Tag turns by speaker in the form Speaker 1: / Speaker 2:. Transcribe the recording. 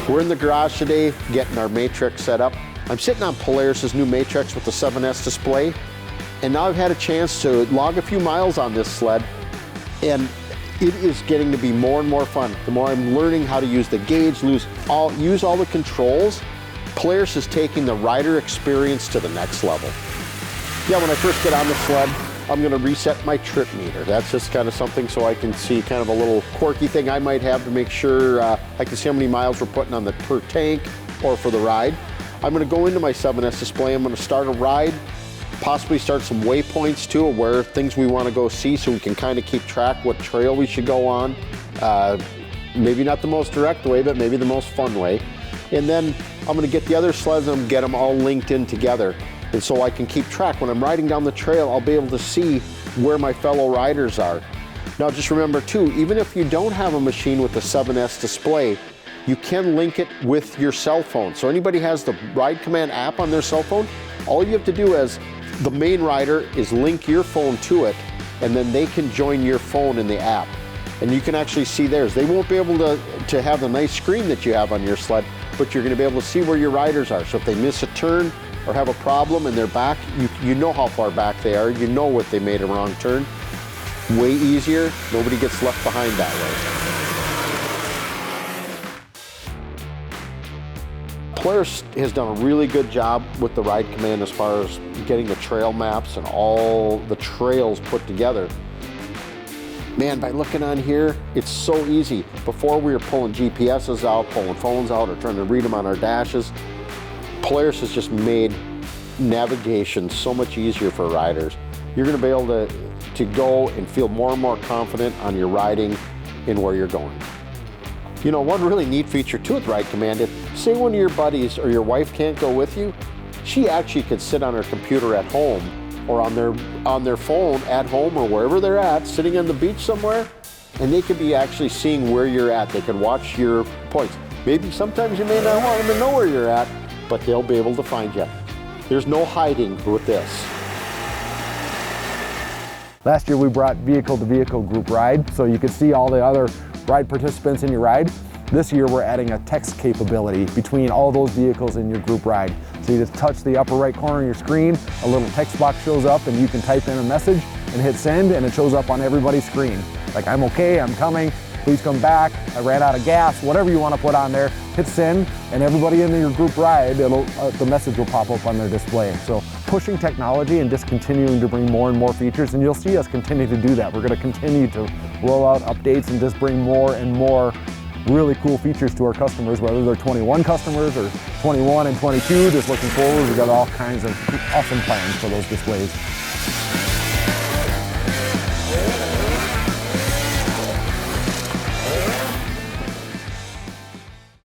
Speaker 1: We're in the garage today getting our Matrix set up. I'm sitting on Polaris's new Matrix with the 7S display, and now I've had a chance to log a few miles on this sled, and it is getting to be more and more fun. The more I'm learning how to use the gauge, use all the controls, Polaris is taking the rider experience to the next level. Yeah, when I first get on the sled, I'm gonna reset my trip meter. That's just kind of something so I can see kind of a little quirky thing I might have to make sure I can see how many miles we're putting on the per tank or for the ride. I'm gonna go into my 7S display, I'm gonna start a ride, possibly start some waypoints too, of where things we wanna go see so we can kind of keep track what trail we should go on. Maybe not the most direct way, but maybe the most fun way. And then I'm gonna get the other sleds and get them all linked in together. And so I can keep track. When I'm riding down the trail, I'll be able to see where my fellow riders are. Now just remember too, even if you don't have a machine with the 7S display, you can link it with your cell phone. So anybody has the Ride Command app on their cell phone, all you have to do as the main rider is link your phone to it, and then they can join your phone in the app. And you can actually see theirs. They won't be able to have the nice screen that you have on your sled, but you're gonna be able to see where your riders are. So if they miss a turn or have a problem and they're back, you know how far back they are, you know if they made a wrong turn. Way easier, nobody gets left behind that way. Polaris has done a really good job with the Ride Command as far as getting the trail maps and all the trails put together. Man, by looking on here, it's so easy. Before we were pulling GPSs out, pulling phones out, or trying to read them on our dashes. Polaris has just made navigation so much easier for riders. You're gonna be able to go and feel more and more confident on your riding and where you're going. You know, one really neat feature too with Ride Command, if say one of your buddies or your wife can't go with you, she actually could sit on her computer at home or on their phone at home or wherever they're at, sitting on the beach somewhere, and they could be actually seeing where you're at. They could watch your points. Maybe sometimes you may not want them to know where you're at, but they'll be able to find you. There's no hiding with this.
Speaker 2: Last year we brought vehicle-to-vehicle group ride, so you could see all the other ride participants in your ride. This year we're adding a text capability between all those vehicles in your group ride. So you just touch the upper right corner of your screen, a little text box shows up and you can type in a message and hit send, and it shows up on everybody's screen. Like, I'm okay, I'm coming, please come back, I ran out of gas, whatever you want to put on there, hit send, and everybody in your group ride, the message will pop up on their display. So pushing technology and just continuing to bring more and more features, and you'll see us continue to do that. We're going to continue to roll out updates and just bring more and more really cool features to our customers, whether they're 21 customers or 21 and 22, just looking forward. We've got all kinds of awesome plans for those displays.